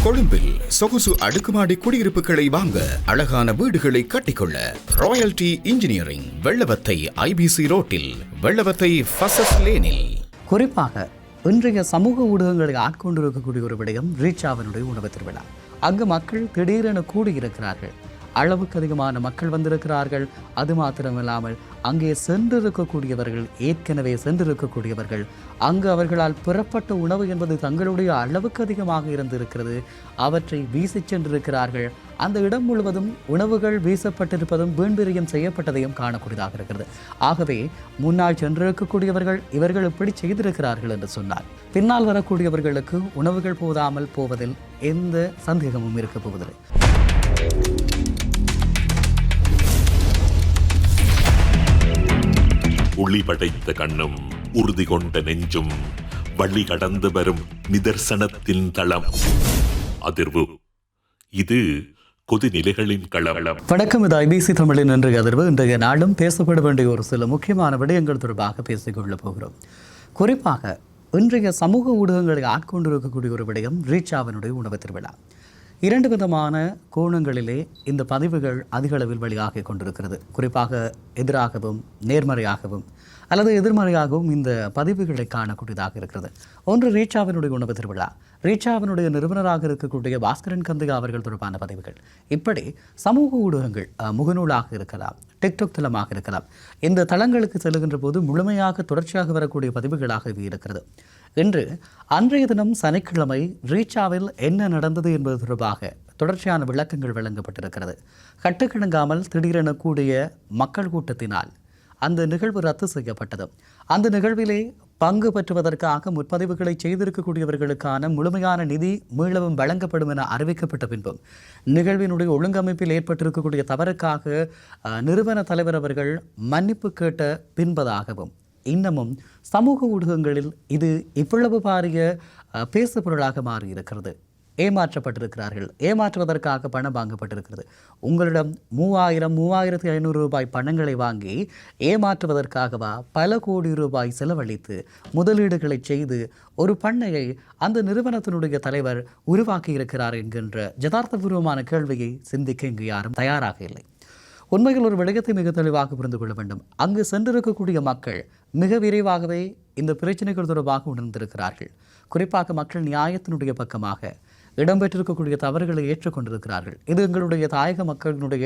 கொழும்பில் சொகுசு அடுக்குமாடி குடியிருப்புகளை வாங்க, அழகான வீடுகளை கட்டிக்கொள்ள ராயல்டி இன்ஜினியரிங், வெள்ளவத்தை ஐபிசி ரோட்டில், வெள்ளவத்தை ஃபசஸ் லேனில். குறிப்பாக இன்றைய சமூக ஊடகங்களை ஆட்கொண்டிருக்கக்கூடிய ஒரு விடயம் ரீச்சாவினுடைய உணவு திருவிழா. அங்கு மக்கள் திடீரென கூடியிருக்கிறார்கள். அளவுக்கு அதிகமான மக்கள் வந்திருக்கிறார்கள். அது மாத்திரமில்லாமல் அங்கே சென்றிருக்கக்கூடியவர்கள், ஏற்கனவே சென்றிருக்கக்கூடியவர்கள், அங்கு அவர்களால் பெறப்பட்ட உணவு என்பது தங்களுடைய அளவுக்கு அதிகமாக இருந்திருக்கிறது. அவற்றை வீசி சென்றிருக்கிறார்கள். அந்த இடம் முழுவதும் உணவுகள் வீசப்பட்டிருப்பதும் வீண்பிரியம் செய்யப்பட்டதையும் காணக்கூடியதாக இருக்கிறது. ஆகவே முன்னால் சென்றிருக்கக்கூடியவர்கள் இவர்கள் இப்படி செய்திருக்கிறார்கள் என்று சொன்னார். பின்னால் வரக்கூடியவர்களுக்கு உணவுகள் போதாமல் போவதில் எந்த சந்தேகமும் இருக்கப் போவதில்லை. ஒளி படைத்த கண்ணும் உறுதி கொண்ட நெஞ்சும் வழி கடந்து வரும் நிதர்சனத்தின் தளம் அதிர்வு. இது கொதிநிலைகளின் களவளம். வணக்கம், இது ஐபிசி தமிழின் இன்றைய அதிர்வு. இன்றைய நாளும் பேசப்பட வேண்டிய ஒரு சில முக்கியமான விடயங்கள் தொடர்பாக பேசிக்கொள்ளப் போகிறோம். குறிப்பாக இன்றைய சமூக ஊடகங்களை ஆட்கொண்டிருக்கக்கூடிய ஒரு விடயம் ரீச்சாவினுடைய உணவு திருவிழா. இரண்டு விதமான கோணங்களிலே இந்த பதிவுகள் அதிக அளவில் வெளியாகி கொண்டிருக்கிறது. குறிப்பாக எதிராகவும் நேர்மறையாகவும் அல்லது எதிர்மறையாகவும் இந்த பதிவுகளை காணக்கூடியதாக இருக்கிறது. ஒன்று ரீச்சாவினுடைய உணவு திருவிழா, ரீச்சாவினுடைய நிறுவனராக இருக்கக்கூடிய பாஸ்கரன் கந்தையா அவர்கள் தொடர்பான பதிவுகள். இப்படி சமூக ஊடகங்கள், முகநூலாக இருக்கலாம், டிக்டாக் தளமாக இருக்கலாம், இந்த தளங்களுக்கு செல்லுகின்ற போது முழுமையாக தொடர்ச்சியாக வரக்கூடிய பதிவுகளாக இது இருக்கிறது. இன்று அன்றைய தினம் சனிக்கிழமை ரீச்சாவில் என்ன நடந்தது என்பது தொடர்பாக தொடர்ச்சியான விளக்கங்கள் வழங்கப்பட்டிருக்கிறது. கட்டுக்கிணங்காமல் திடீரென கூடிய மக்கள் கூட்டத்தினால் அந்த நிகழ்வு ரத்து செய்யப்பட்டது. அந்த நிகழ்விலே பங்கு பெற்றுவதற்காக முற்பதிவுகளை செய்திருக்கக்கூடியவர்களுக்கான முழுமையான நிதி மீளவும் வழங்கப்படும் என அறிவிக்கப்பட்ட பின்பும் நிகழ்வினுடைய ஒழுங்கமைப்பில் ஏற்பட்டிருக்கக்கூடிய தவறுக்காக நிறுவன தலைவர் அவர்கள் மன்னிப்பு கேட்ட பின்பதாகவும் இன்னமும் சமூக ஊடகங்களில் இது இவ்வளவு பாரிய பேசுபொருளாக மாறியிருக்கிறது. ஏமாற்றப்பட்டிருக்கிறார்கள், ஏமாற்றுவதற்காக பணம் வாங்கப்பட்டிருக்கிறது. உங்களிடம் 3500 ரூபாய் பணங்களை வாங்கி ஏமாற்றுவதற்காகவா பல கோடி ரூபாய் செலவழித்து முதலீடுகளை செய்து ஒரு பண்ணையை அந்த நிறுவனத்தினுடைய தலைவர் உருவாக்கி இருக்கிறார் என்கின்ற யதார்த்தபூர்வமான கேள்வியை சிந்திக்க இங்கு யாரும் தயாராக இல்லை. உண்மையில் ஒரு விடயத்தை மிக தெளிவாக புரிந்து கொள்ள வேண்டும். அங்கு சென்றிருக்கக்கூடிய மக்கள் மிக விரைவாகவே இந்த பிரச்சனைகள் தொடர்பாக உணர்ந்திருக்கிறார்கள். குறிப்பாக மக்கள் நியாயத்தினுடைய பக்கமாக இடம்பெற்றிருக்கக்கூடிய தவறுகளை ஏற்றுக்கொண்டிருக்கிறார்கள். இது எங்களுடைய தாயக மக்களினுடைய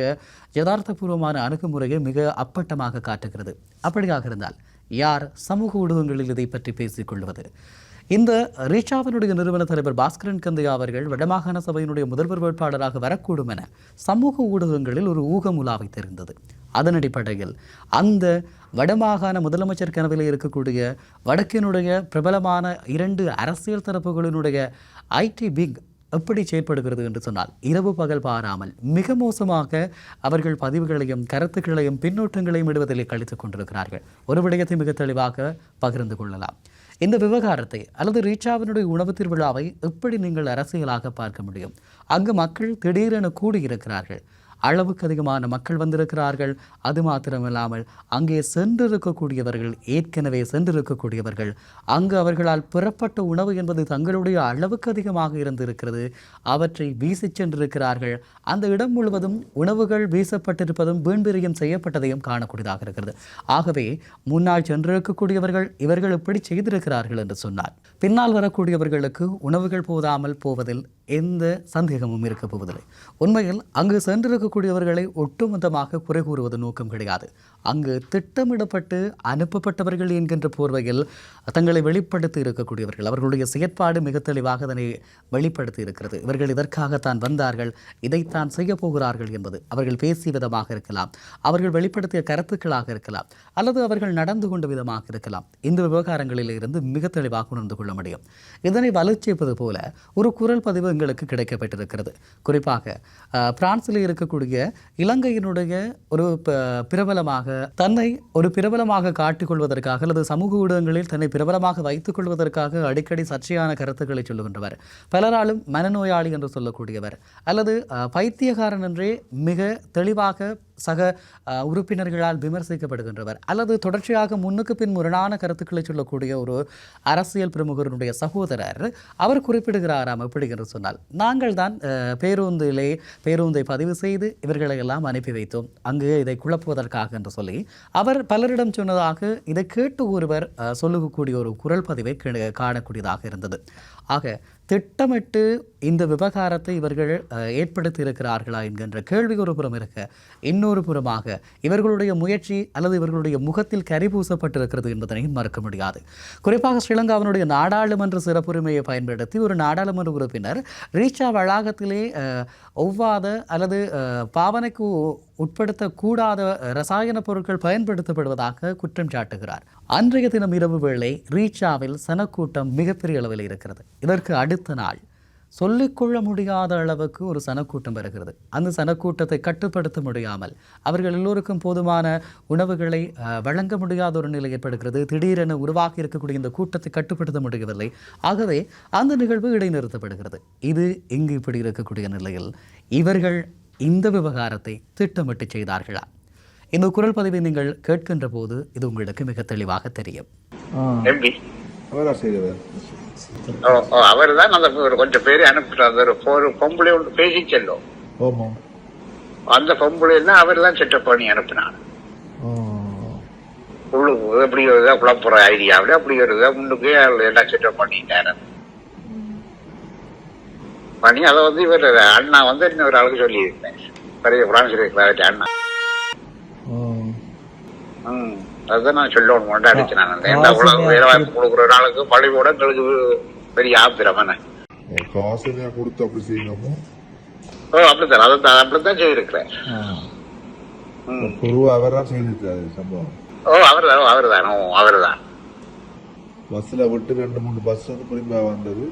யதார்த்தபூர்வமான அணுகுமுறையை மிக அப்பட்டமாக காட்டுகிறது. அப்படியாக இருந்தால் யார் சமூக ஊடகங்களில் இதை பற்றி பேசிக் கொள்வது? இந்த ரீச்சாவினுடைய நிறுவன தலைவர் பாஸ்கரன் கந்தையா அவர்கள் வடமாகாண சபையினுடைய முதல்வர் வேட்பாளராக வரக்கூடும் என சமூக ஊடகங்களில் ஒரு ஊகமுலாவை தெரிந்தது. அதன் அடிப்படையில் அந்த வடமாகாண முதலமைச்சர் கனவிலே இருக்கக்கூடிய வடக்கினுடைய பிரபலமான 2 அரசியல் தரப்புகளினுடைய ஐடி விங் எப்படி செயற்படுகிறது என்று சொன்னால் இரவு பகல் பாராமல் மிக மோசமாக அவர்கள் பதிவுகளையும் கருத்துக்களையும் பின்னூட்டங்களையும் இடுவதிலே கழித்துக் கொண்டிருக்கிறார்கள். ஒரு விடயத்தை மிக தெளிவாக பகிர்ந்து கொள்ளலாம். இந்த விவகாரத்தை அல்லது ரீச்சாவினுடைய உணவு திருவிழாவை எப்படி நீங்கள் அரசியலாக பார்க்க முடியும்? அங்கு மக்கள் திடீரென கூடியிருக்கிறார்கள். அளவுக்கு அதிகமான மக்கள் வந்திருக்கிறார்கள். அது மாத்திரமில்லாமல் அங்கே சென்றிருக்கக்கூடியவர்கள், ஏற்கனவே சென்றிருக்கக்கூடியவர்கள், அங்கு அவர்களால் பெறப்பட்ட உணவு என்பது தங்களுடைய அளவுக்கு அதிகமாக இருந்திருக்கிறது. அவற்றை வீசி சென்றிருக்கிறார்கள். அந்த இடம் முழுவதும் உணவுகள் வீசப்பட்டிருப்பதும் வீண்பிரியம் செய்யப்பட்டதையும் காணக்கூடியதாக இருக்கிறது. ஆகவே முன்னால் சென்றிருக்கக்கூடியவர்கள் இவர்கள் இப்படி செய்திருக்கிறார்கள் என்று சொன்னார். பின்னால் வரக்கூடியவர்களுக்கு உணவுகள் போதாமல் போவதில் எந்த சந்தேகமும் இருக்க போவதில்லை. உண்மையில் அங்கு சென்றிருக்கக்கூடியவர்களை ஒட்டுமொத்தமாக குறை கூறுவது நோக்கம் கிடையாது. அங்கு திட்டமிடப்பட்டு அனுப்பப்பட்டவர்கள் என்கின்ற போர்வையில் தங்களை வெளிப்படுத்தி இருக்கக்கூடியவர்கள், அவர்களுடைய செயற்பாடு மிக தெளிவாக அதனை வெளிப்படுத்தி இருக்கிறது. இவர்கள் இதற்காகத்தான் வந்தார்கள், இதைத்தான் செய்ய போகிறார்கள் என்பது அவர்கள் பேசிய விதமாக இருக்கலாம், அவர்கள் வெளிப்படுத்திய கருத்துக்களாக இருக்கலாம், அல்லது அவர்கள் நடந்து கொண்ட விதமாக இருக்கலாம். இந்த விவகாரங்களில் இருந்து மிக தெளிவாக உணர்ந்து கொள்ள முடியும். இதனை வலுச்சேர்ப்பது போல ஒரு குரல் பதிவு எங்களுக்கு கிடைக்கப்பட்டிருக்கிறது. குறிப்பாக பிரான்சில் இருக்கக்கூடிய இலங்கையினுடைய ஒரு பிரபலமாக தன்னை ஒரு பிரபலமாக காட்டிக்கொள்வதற்காக அல்லது சமூக ஊடகங்களில் தன்னை பிரபலமாக வைத்துக் கொள்வதற்காக அடிக்கடி சர்ச்சையான கருத்துக்களை சொல்லுகின்றவர், பலராலும் மனநோயாளி என்று சொல்லக்கூடியவர் அல்லது பைத்தியகாரன் என்றே மிக தெளிவாக சக உறுப்பினர்களால் விமர்சிக்கப்படுகின்றவர் அல்லது தொடர்ச்சியாக முன்னுக்கு பின் முரணான கருத்துக்களை சொல்லக்கூடிய ஒரு அரசியல் பிரமுகருடைய சகோதரர் அவர் குறிப்பிடுகிறாராம். எப்படி என்று சொன்னால், நாங்கள் தான் பேருந்தை பதிவு செய்து இவர்களை எல்லாம் அனுப்பி வைத்தோம் அங்கு இதை குழப்புவதற்காக என்று சொல்லி அவர் பலரிடம் சொன்னதாக இதை கேட்டு ஒருவர் சொல்லக்கூடிய ஒரு குரல் பதிவை காணக்கூடியதாக இருந்தது. ஆக திட்டமிட்டு இந்த விவகாரத்தை இவர்கள் ஏற்படுத்தி இருக்கிறார்களா என்கின்ற கேள்வி ஒரு புறம் இருக்க, இன்னொரு புறமாக இவர்களுடைய முயற்சி அல்லது இவர்களுடைய முகத்தில் கரிபூசப்பட்டிருக்கிறது என்பதனையும் மறக்க முடியாது. குறிப்பாக ஸ்ரீலங்காவினுடைய நாடாளுமன்ற சிறப்புரிமையை பயன்படுத்தி ஒரு நாடாளுமன்ற உறுப்பினர் ரீச்சா வளாகத்திலே ஒவ்வாத அல்லது பாவனைக்கு உட்படுத்தக்கூடாத ரசாயன பொருட்கள் பயன்படுத்தப்படுவதாக குற்றம் சாட்டுகிறார். அன்றைய தினம் இரவு வேளை ரீச்சாவில் சனக்கூட்டம் மிகப்பெரிய அளவில் இருக்கிறது. இதற்கு அடுத்த நாள் சொல்லிக்கொள்ள முடியாத அளவுக்கு ஒரு சனக்கூட்டம் வருகிறது. அந்த சனக்கூட்டத்தை கட்டுப்படுத்த முடியாமல் அவர்கள் எல்லோருக்கும் போதுமான உணவுகளை வழங்க முடியாத ஒரு நிலை ஏற்படுகிறது. திடீரென உருவாகி இருக்கக்கூடிய இந்த கூட்டத்தை கட்டுப்படுத்த முடியவில்லை. ஆகவே அந்த நிகழ்வு இடைநிறுத்தப்படுகிறது. இது இங்கு இப்படி இருக்கக்கூடிய நிலையில் இவர்கள் இந்த விவகாரத்தை திட்டமிட்டு செய்தார்களா? இந்த குரல் பதிவை நீங்கள் கேட்கின்ற போது இது உங்களுக்கு மிக தெளிவாக தெரியும். அவர் தான் அந்த கொஞ்சம் பேரை அனுப்பிட்டார். ஒரு பொம்பளை ஒன்று பேசி செல்லும், அந்த பொம்பளை தான் அவர் தான் செட்டப் பண்ணி அனுப்பினார். எப்படி ஒரு குழப்புற ஐடியாவில் அப்படி ஒரு முன்னுக்கு எல்லாம் செட்டப் பண்ணிட்டாரு பண்ணி அதை வந்து இவர் அண்ணா வந்து இன்னொரு ஆளுக்கு சொல்லியிருந்தேன், பெரிய பிரான்ஸ் அண்ணா. அதுதான் நான் சொல்லணும் கொண்டாடிச்சு. நான் எல்லா வேலைவாய்ப்பு கொடுக்குற ஒரு ஆளுக்கு பள்ளிக்கூட எங்களுக்கு பெரிய ஆத்திரமான கொடுத்து அப்படி செய்யணுமோ அப்படித்தான் அதான் அப்படித்தான் செய்திருக்கிறேன். அவர்தான் பஸ்ல விட்டு 2-3 பஸ் வந்து புரிம்பா வந்தது.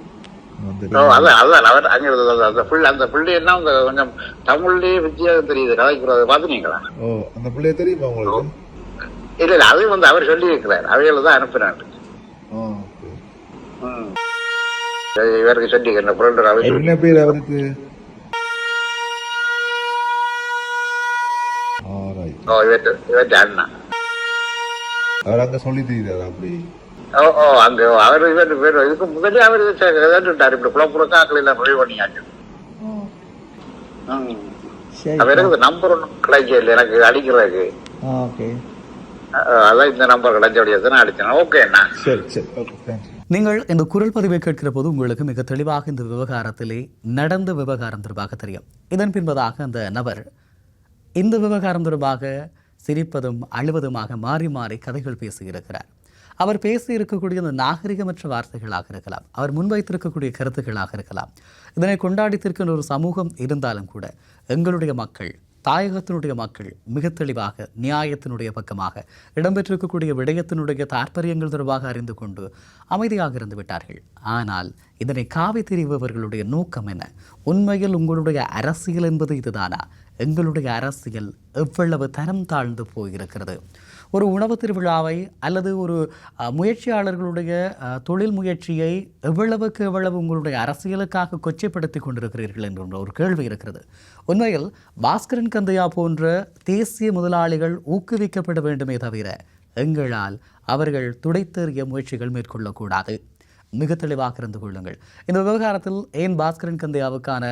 அந்த பிள்ளை என்ன கொஞ்சம் தமிழ்லயே வித்தியாசம் தெரியுது கதைக்கிறது பாத்துனீங்களா? அந்த பிள்ளைய தெரியுமா உங்களுக்கு? இல்ல இல்ல, அது வந்து அவர் சொல்லி இருக்கிறார், அவையில தான் அனுப்பினாரு. இவருக்கு சொல்லி என்ன பேர் அவருக்கு? அண்ணா. அவர் அங்க சொல்லி தெரியுது அப்படி. அங்க அவர் இவர் பேர் இதுக்கு முதலே அவர் கேட்டுட்டாரு. இப்படி குழப்புறக்காக்கள் எல்லாம் முடிவு பண்ணியாச்சு. அவருக்கு நம்பர் ஒன்றும் கிடைக்கல எனக்கு அடிக்கிறதுக்கு. அதான் இந்த நம்பர் கிடைச்ச அடிச்சேன். ஓகேண்ணா. நீங்கள் இந்த குரல் பதிவை கேட்கிற போது உங்களுக்கு மிக தெளிவாக இந்த விவகாரத்திலே நடந்த விவகாரம் தொடர்பாக தெரியும். இதன் பின்பதாக அந்த நபர் இந்த விவகாரம் தொடர்பாக சிரிப்பதும் அழுவதுமாக மாறி மாறி கதைகள் பேசியிருக்கிறார். அவர் பேசி இருக்கக்கூடிய அந்த நாகரிகமற்ற வார்த்தைகளாக இருக்கலாம், அவர் முன்வைத்திருக்கக்கூடிய கருத்துக்களாக இருக்கலாம். இதனை கொண்டாடித்திருக்கின்ற ஒரு சமூகம் இருந்தாலும் கூட எங்களுடைய மக்கள், தாயகத்தினுடைய மக்கள் மிக தெளிவாக நியாயத்தினுடைய பக்கமாக இடம்பெற்றிருக்கக்கூடிய விடயத்தினுடைய தாற்பயங்கள் தொடர்பாக அறிந்து கொண்டு அமைதியாக இருந்து விட்டார்கள். ஆனால் இதனை காவி திரிபவர்களுடைய நோக்கம் என்ன? உண்மையில் உங்களுடைய அரசியல் என்பது இதுதானா? எங்களுடைய அரசியல் எவ்வளவு தரம் தாழ்ந்து போயிருக்கிறது. ஒரு உணவு திருவிழாவை அல்லது ஒரு முயற்சியாளர்களுடைய தொழில் முயற்சியை எவ்வளவுக்கு எவ்வளவு உங்களுடைய அரசியலுக்காக கொச்சைப்படுத்தி கொண்டிருக்கிறீர்கள் என்ற ஒரு கேள்வி இருக்கிறது. உண்மையில் பாஸ்கரன் கந்தையா போன்ற தேசிய முதலாளிகள் ஊக்குவிக்கப்பட வேண்டுமே தவிர எங்களால் அவர்கள் துடைத்தெறிய முயற்சிகள் மேற்கொள்ளக்கூடாது. மிக தெளிவாக இருந்து கொள்ளுங்கள். இந்த விவகாரத்தில் ஏன் பாஸ்கரன் கந்தையாவுக்கான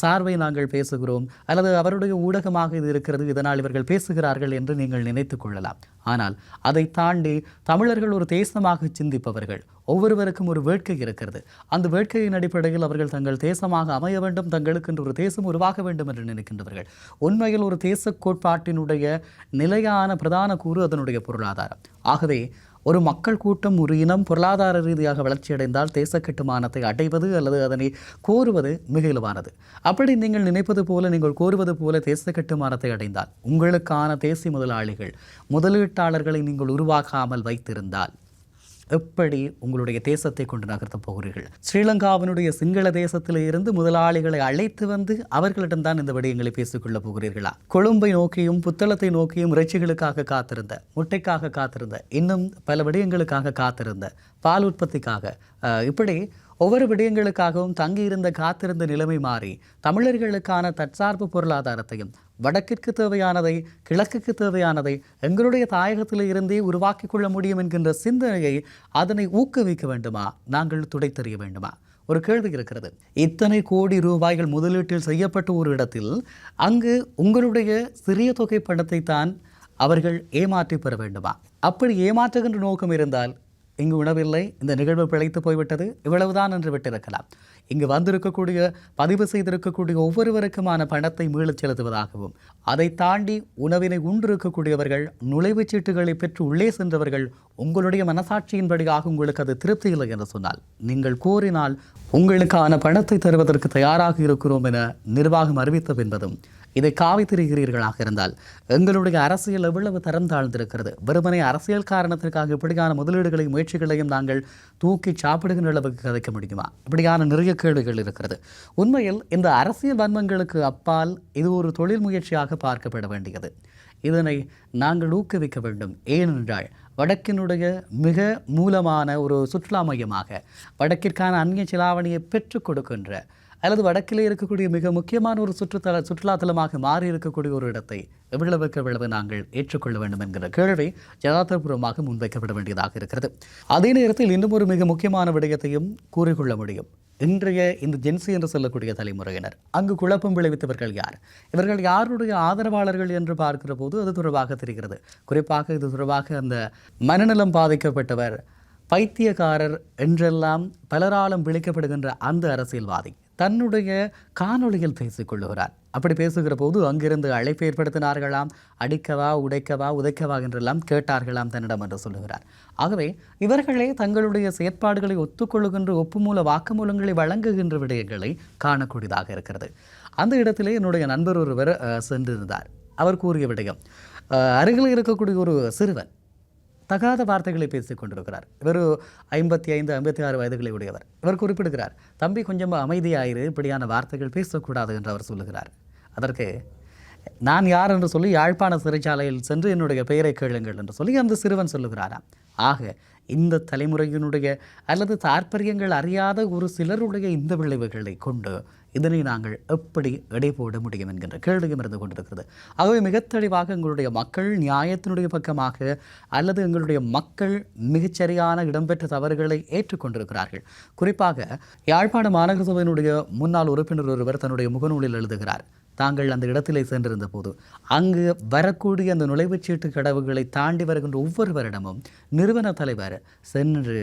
சார்பை நாங்கள் பேசுகிறோம் அல்லது அவருடைய ஊடகமாக இது இருக்கிறது, இதனால் இவர்கள் பேசுகிறார்கள் என்று நீங்கள் நினைத்து கொள்ளலாம். ஆனால் அதை தாண்டி தமிழர்கள் ஒரு தேசமாக சிந்திப்பவர்கள், ஒவ்வொருவருக்கும் ஒரு வேட்கை இருக்கிறது. அந்த வேட்கையின் அடிப்படையில் அவர்கள் தங்கள் தேசமாக அமைய வேண்டும், தங்களுக்கு என்று ஒரு தேசம் உருவாக வேண்டும் என்று நினைக்கின்றவர்கள். உண்மையில் ஒரு தேச கோட்பாட்டினுடைய நிலையான பிரதான கூறு அதனுடைய பொருளாதாரம். ஆகவே ஒரு மக்கள் கூட்டம், ஒரு இனம் பொருளாதார ரீதியாக வளர்ச்சியடைந்தால் தேச கட்டுமானத்தை அடைவது அல்லது அதனை கோருவது மிக இலவானது. அப்படி நீங்கள் நினைப்பது போல, நீங்கள் கோருவது போல தேச கட்டுமானத்தை அடைந்தால் உங்களுக்கான தேசிய முதலாளிகள், முதலீட்டாளர்களை நீங்கள் உருவாக்காமல் வைத்திருந்தால் எப்படி உங்களுடைய தேசத்தை கொண்டு நகர்த்தப் போகிறீர்கள்? ஸ்ரீலங்காவினுடைய சிங்கள தேசத்திலே இருந்து முதலாளிகளை அழைத்து வந்து அவர்களிடம்தான் இந்த விடயங்களை பேசிக்கொள்ளப் போகிறீர்களா? கொழும்பை நோக்கியும் புத்தளத்தை நோக்கியும் இறைச்சிகளுக்காக காத்திருந்த, முட்டைக்காக காத்திருந்த, இன்னும் பல விடயங்களுக்காக காத்திருந்த, பால் உற்பத்திக்காக, இப்படி ஒவ்வொரு விடயங்களுக்காகவும் தங்கியிருந்த காத்திருந்த நிலைமை மாறி தமிழர்களுக்கான தற்சார்பு பொருளாதாரத்தையும் வடக்கிற்கு தேவையானதை, கிழக்குக்கு தேவையானதை எங்களுடைய தாயகத்தில் இருந்தே உருவாக்கிக் கொள்ள முடியும் என்கின்ற சிந்தனையை, அதனை ஊக்குவிக்க வேண்டுமா, நாங்கள் துடைத்தெறிய வேண்டுமா? ஒரு கேள்வி இருக்கிறது. இத்தனை கோடி ரூபாய்கள் முதலீட்டில் செய்யப்பட்ட ஒரு இடத்தில் அங்கு உங்களுடைய சிறிய தொகை பணத்தை தான் அவர்கள் ஏமாற்றி பெற வேண்டுமா? அப்படி ஏமாற்றுகின்ற நோக்கம் இருந்தால் இங்கு உணவில்லை, இந்த நிகழ்வு பிழைத்து போய்விட்டது, இவ்வளவுதான் என்று விட்டிருக்கலாம். இங்கு வந்திருக்கக்கூடிய, பதிவு செய்திருக்கக்கூடிய ஒவ்வொருவருக்குமான பணத்தை மீளச் செலுத்துவதாகவும், அதை தாண்டி உணவினை உண்டிருக்கக்கூடியவர்கள், நுழைவுச் சீட்டுகளை பெற்று உள்ளே சென்றவர்கள் உங்களுடைய மனசாட்சியின்படியாக உங்களுக்கு அது திருப்தி இல்லை என்று சொன்னால், நீங்கள் கோரினால் உங்களுக்கான பணத்தை தருவதற்கு தயாராக இருக்கிறோம் என நிர்வாகம் அறிவித்தது என்பதும், இதை காவி திரிகிறீர்களாக இருந்தால் எங்களுடைய அரசியல் எவ்வளவு தரம் தாழ்ந்திருக்கிறது, வெறுமனை அரசியல் காரணத்திற்காக இப்படியான முதலீடுகளையும் முயற்சிகளையும் நாங்கள் தூக்கி சாப்பிடுகின்ற அளவுக்கு கதைக்க முடியுமா? இப்படியான நிறைய கேள்விகள் இருக்கிறது. உண்மையில் இந்த அரசியல் வன்மங்களுக்கு அப்பால் இது ஒரு தொழில் முயற்சியாக பார்க்கப்பட வேண்டியது. இதனை நாங்கள் ஊக்குவிக்க வேண்டும். ஏனென்றால் வடக்கினுடைய மிக மூலமான ஒரு சுற்றுலா மையமாக, வடக்கிற்கான அந்நிய செலாவணியை பெற்றுக் கொடுக்கின்ற, அல்லது வடக்கிலே இருக்கக்கூடிய மிக முக்கியமான ஒரு சுற்றுலாத்தலமாக மாறி இருக்கக்கூடிய ஒரு இடத்தை எவ்வளவு நாங்கள் ஏற்றுக்கொள்ள வேண்டும் என்கிற கேள்வி யதார்த்தபூர்வமாக முன்வைக்கப்பட வேண்டியதாக இருக்கிறது. அதே நேரத்தில் இன்னும் ஒரு மிக முக்கியமான விடயத்தையும் கூறிக்கொள்ள முடியும். இன்றைய இந்த ஜென்சி என்று சொல்லக்கூடிய தலைமுறையினர், அங்கு குழப்பம் விளைவித்தவர்கள் யார், இவர்கள் யாருடைய ஆதரவாளர்கள் என்று பார்க்கிற போது அது தொடர்பாக தெரிகிறது. குறிப்பாக இது தொடர்பாக அந்த மனநலம் பாதிக்கப்பட்டவர், பைத்தியக்காரர் என்றெல்லாம் பலராலும் விളിக்கப்படுகின்ற அந்த அரசியல்வாதி தன்னுடைய காணொளியில் பேசிக்கொள்ளுகிறார். அப்படி பேசுகிற போது அங்கிருந்து அழைப்பு ஏற்படுத்தினார்களாம், அடிக்கவா, உடைக்கவா, உதைக்கவா என்றெல்லாம் கேட்டார்களாம் தன்னிடம் என்று சொல்லுகிறார். ஆகவே இவர்களே தங்களுடைய செயற்பாடுகளை ஒத்துக்கொள்ளுகின்ற ஒப்புமூல வாக்குமூலங்களை வழங்குகின்ற விடயங்களை காணக்கூடியதாக இருக்கிறது. அந்த இடத்திலே என்னுடைய நண்பர் ஒருவர் சென்றிருந்தார். அவர் கூறிய விடயம், அருகில் இருக்கக்கூடிய ஒரு சிறுவன் தகாத வார்த்தைகளை பேசிக் கொண்டிருக்கிறார். இவர் 55, 56 வயதுகளை உடையவர். இவர் குறிப்பிடுகிறார், தம்பி கொஞ்சம் அமைதியாயிரு, இப்படியான வார்த்தைகள் பேசக்கூடாது என்று அவர் சொல்லுகிறார். அதற்கு நான் யார் என்று சொல்லி யாழ்ப்பாண சிறைச்சாலையில் சென்று என்னுடைய பெயரை கேளுங்கள் என்று சொல்லி அந்த சிறுவன் சொல்லுகிறாராம். ஆக இந்த தலைமுறையினுடைய அல்லது தாற்பயங்கள் அறியாத ஒரு சிலருடைய இந்த விளைவுகளை கொண்டு இதனை நாங்கள் எப்படி எடை போட முடியும் என்கின்ற கேள்வியும் இருந்து கொண்டிருக்கிறது. ஆகவே மிக தெளிவாக எங்களுடைய மக்கள் நியாயத்தினுடைய பக்கமாக, அல்லது எங்களுடைய மக்கள் மிகச்சரியான இடம்பெற்ற தவறுகளை ஏற்றுக்கொண்டிருக்கிறார்கள். குறிப்பாக யாழ்ப்பாண மாநகர சபையினுடைய முன்னாள் உறுப்பினர் ஒருவர் தன்னுடைய முகநூலில் எழுதுகிறார், தாங்கள் அந்த இடத்திலே சென்றிருந்த போது அங்கு வரக்கூடிய அந்த நுழைவுச்சீட்டு கடவுகளை தாண்டி வருகின்ற ஒவ்வொரு வருடமும் நிறுவன தலைவர் சென்று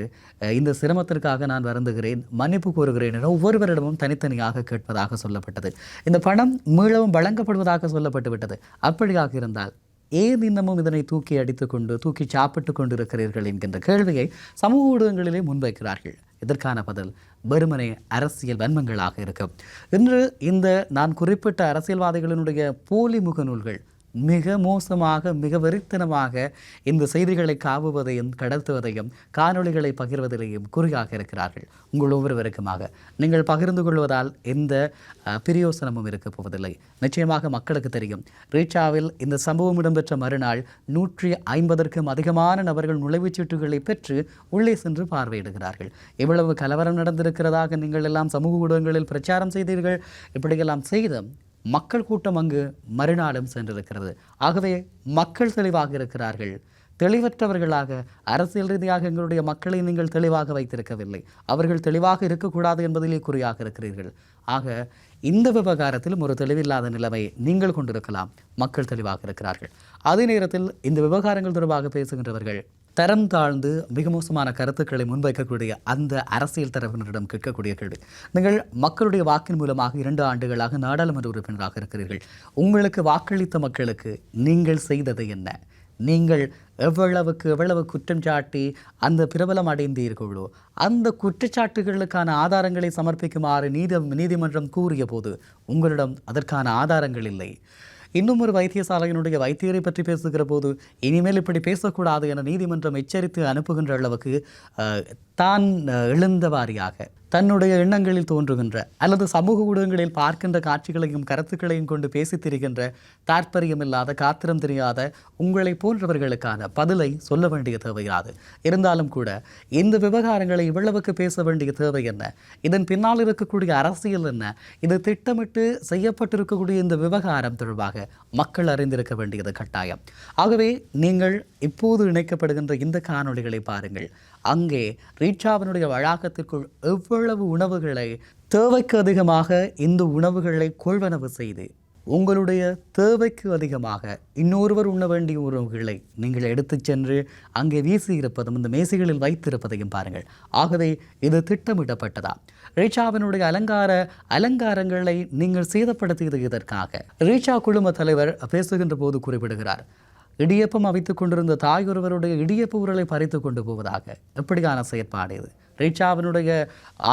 இந்த சிரமத்திற்காக நான் வருந்துகிறேன், மன்னிப்பு கோருகிறேன் என ஒவ்வொரு வருடமும் தனித்தனியாக கேட்பதாக சொல்லப்பட்டது. இந்த பணம் மீளவும் வழங்கப்படுவதாக சொல்லப்பட்டு விட்டது. அப்படியாக இருந்தால் ஏன் இன்னமும் இதனை தூக்கி அடித்துக்கொண்டு தூக்கி சாப்பிட்டு கொண்டிருக்கிறீர்கள் என்கின்ற கேள்வியை சமூக ஊடகங்களிலே முன்வைக்கிறார்கள். இதற்கான பதில் வெறுமனே அரசியல் வன்மங்களாக இருக்கும். இன்று இந்த நான் குறிப்பிட்ட அரசியல்வாதிகளினுடைய போலி முகநூல்கள் மிக மோசமாக, மிக வெறித்தனமாக இந்த செய்திகளை காவுவதையும் கடத்துவதையும் காணொளிகளை பகிர்வதிலேயும் குறியாக இருக்கிறார்கள். உங்கள் ஒவ்வொருவருக்குமாக நீங்கள் பகிர்ந்து கொள்வதால் எந்த பிரயோசனமும் இருக்கப் போவதில்லை. நிச்சயமாக மக்களுக்கு தெரியும், ரீச்சாவில் இந்த சம்பவம் இடம்பெற்ற மறுநாள் 150க்கும் அதிகமான நபர்கள் நுழைவுச்சீட்டுகளை பெற்று உள்ளே சென்று பார்வையிடுகிறார்கள். எவ்வளவு கலவரம் நடந்திருக்கிறதாக நீங்கள் எல்லாம் சமூக ஊடகங்களில் பிரச்சாரம் செய்தீர்கள். இப்படியெல்லாம் செய்த மக்கள் கூட்டம் அங்கு மறுநாளும் சென்றிருக்கிறது. ஆகவே மக்கள் தெளிவாக இருக்கிறார்கள். தெளிவற்றவர்களாக அரசியல் ரீதியாக எங்களுடைய மக்களை நீங்கள் தெளிவாக வைத்திருக்கவில்லை. அவர்கள் தெளிவாக இருக்கக்கூடாது என்பதிலே குறியாக இருக்கிறீர்கள். ஆக இந்த விவகாரத்திலும் ஒரு தெளிவில்லாத நிலைமை நீங்கள் கொண்டிருக்கலாம். மக்கள் தெளிவாக இருக்கிறார்கள். அதே நேரத்தில் இந்த விவகாரங்கள் தொடர்பாக பேசுகின்றவர்கள் தரம் தாழ்ந்து மிக மோசமான கருத்துக்களை முன்வைக்கக்கூடிய அந்த அரசியல் தரப்பினரிடம் கேட்கக்கூடிய கேள்வி, நீங்கள் மக்களுடைய வாக்கின் மூலமாக 2 ஆண்டுகளாக நாடாளுமன்ற உறுப்பினராக இருக்கிறீர்கள். உங்களுக்கு வாக்களித்த மக்களுக்கு நீங்கள் செய்தது என்ன? நீங்கள் எவ்வளவு குற்றம் சாட்டி அந்த பிரபலம் அடைந்தீர்களோ அந்த குற்றச்சாட்டுகளுக்கான ஆதாரங்களை சமர்ப்பிக்குமாறு நீதிமன்றம் கூறிய போது உங்களிடம் அதற்கான ஆதாரங்கள் இல்லை. இன்னும் ஒரு வைத்தியசாலையினுடைய வைத்தியரை பற்றி பேசுகிற போது இனிமேல் இப்படி பேசக்கூடாது என நீதிமன்றம் எச்சரித்து அனுப்புகின்ற அளவுக்கு தான் எழுந்த வாரியாக தன்னுடைய எண்ணங்களில் தோன்றுகின்ற அல்லது சமூக ஊடகங்களில் பார்க்கின்ற காட்சிகளையும் கருத்துக்களையும் கொண்டு பேசித் திரிகின்ற தாற்பயமில்லாத காத்திரம் தெரியாத உங்களை போன்றவர்களுக்கான பதிலை சொல்ல வேண்டிய தேவையாது. இருந்தாலும் கூட இந்த விவகாரங்களை இவ்வளவுக்கு பேச வேண்டிய தேவை என்ன, இதன் பின்னால் இருக்கக்கூடிய அரசியல் என்ன, இது திட்டமிட்டு செய்யப்பட்டிருக்கக்கூடிய இந்த விவகாரம் தொடர்பாக மக்கள் அறிந்திருக்க வேண்டியது கட்டாயம். ஆகவே நீங்கள் இப்போது இணைக்கப்படுகின்ற இந்த காணொளிகளை பாருங்கள். அங்கே ரீச்சாவினுடைய வளாகத்திற்குள் எவ்வளவு உணவுகளை தேவைக்கு அதிகமாக இந்த உணவுகளை கொள்வனவு செய்து உங்களுடைய தேவைக்கு அதிகமாக இன்னொருவர் உண்ண வேண்டிய உணவுகளை நீங்கள் எடுத்துச் சென்று அங்கே வீசி இருப்பதும் இந்த மேசைகளில் வைத்திருப்பதையும் பாருங்கள். ஆகவே இது திட்டமிடப்பட்டதா? ரீச்சாவினுடைய அலங்காரங்களை நீங்கள் சேதப்படுத்தியது இதற்காக. ரீச்சா குழும தலைவர் பேசுகின்ற போது குறிப்பிடுகிறார், இடியப்பம் அவித்துக் கொண்டிருந்த தாய் ஒருவருடைய இடியப்ப உரலை பறித்து கொண்டு போவதாக. எப்படியான செயற்பாடு இது? ரீச்சாவினுடைய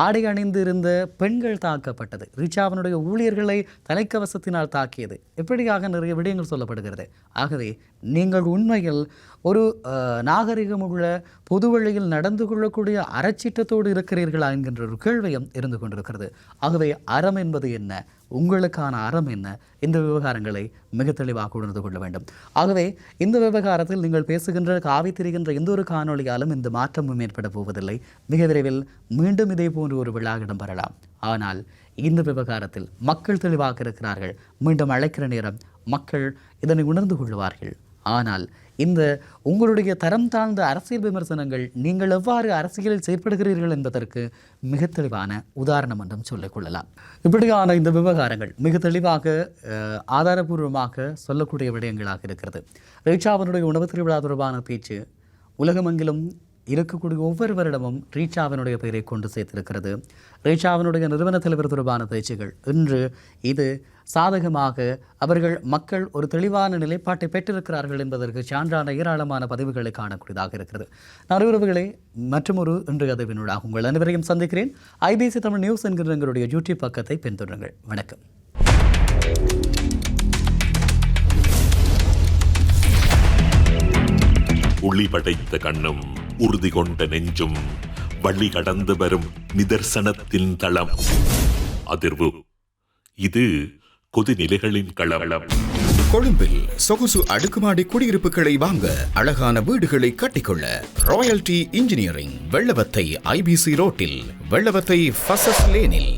ஆடை அணிந்திருந்த பெண்கள் தாக்கப்பட்டது, ரீச்சாவினுடைய ஊழியர்களை தலைக்கவசத்தினால் தாக்கியது, எப்படியாக நிறைய விடயங்கள் சொல்லப்படுகிறது. ஆகவே நீங்கள் உண்மையில் ஒரு நாகரிகமுள்ள பொதுவழியில் நடந்து கொள்ளக்கூடிய அறச்சீட்டத்தோடு இருக்கிறீர்களா என்கின்ற ஒரு கேள்வியும் இருந்து கொண்டிருக்கிறது. ஆகவே அறம் என்பது என்ன, உங்களுக்கான அறம் என்ன, இந்த விவகாரங்களை மிக தெளிவாக உணர்ந்து கொள்ள வேண்டும். ஆகவே இந்த விவகாரத்தில் நீங்கள் பேசுகின்ற காவி திரிகின்ற எந்த ஒரு காணொலியாலும் இந்த மாற்றமும் ஏற்பட போவதில்லை. மிக விரைவில் மீண்டும் இதே போன்று ஒரு விழா இடம்பெறலாம். ஆனால் இந்த விவகாரத்தில் மக்கள் தெளிவாக இருக்கிறார்கள். மீண்டும் அழைக்கிற நேரம் மக்கள் இதனை உணர்ந்து கொள்வார்கள். ஆனால் இந்த உங்களுடைய தரம் தாழ்ந்த அரசியல் விமர்சனங்கள் நீங்கள் எவ்வாறு அரசியலில் செயற்படுகிறீர்கள் என்பதற்கு மிக தெளிவான உதாரணம் என்றும் சொல்லிக் கொள்ளலாம். இப்படியான இந்த விவகாரங்கள் மிக தெளிவாக ஆதாரபூர்வமாக சொல்லக்கூடிய விடயங்களாக இருக்கிறது. ரீச்சாவினுடைய உணவு திருவிழா தொடர்பான பேச்சு உலகமெங்கிலும் இருக்கக்கூடிய ஒவ்வொரு வருடமும் ரீச்சாவினுடைய பெயரை கொண்டு சேர்த்திருக்கிறது. ரீச்சாவினுடைய நிறுவன தலைவர் தொடர்பான பேச்சுகள் இன்று இது சாதகமாக அவர்கள் மக்கள் ஒரு தெளிவான நிலைப்பாட்டை பெற்றிருக்கிறார்கள் என்பதற்கு சான்றான ஏராளமான பதிவுகளை காணக்கூடியதாக இருக்கிறது. நடுவுறவுகளே, மற்றும் ஒரு இன்றைய அதிர்வினூடாக உங்கள் அனைவரையும் சந்திக்கிறேன். ஐபிசி தமிழ் நியூஸ் என்கிற எங்களுடைய யூடியூப் பக்கத்தை பின்தொடருங்கள். வணக்கம். ஒளி படைத்த கண்ணும் உறுதி கொண்ட நெஞ்சும் வழி கடந்து வரும் நிதர்சனத்தின் தளம். அதிர்வு இது கொதிநிலைகளின் களம். கொழும்பில் சொகுசு அடுக்குமாடி குடியிருப்புகளை வாங்க, அழகான வீடுகளை கட்டிக்கொள்ள ராயல்டி இன்ஜினியரிங் வெள்ளவத்தை IBC ரோட்டில், வெள்ளவத்தை ஃபசஸ் லேனில்.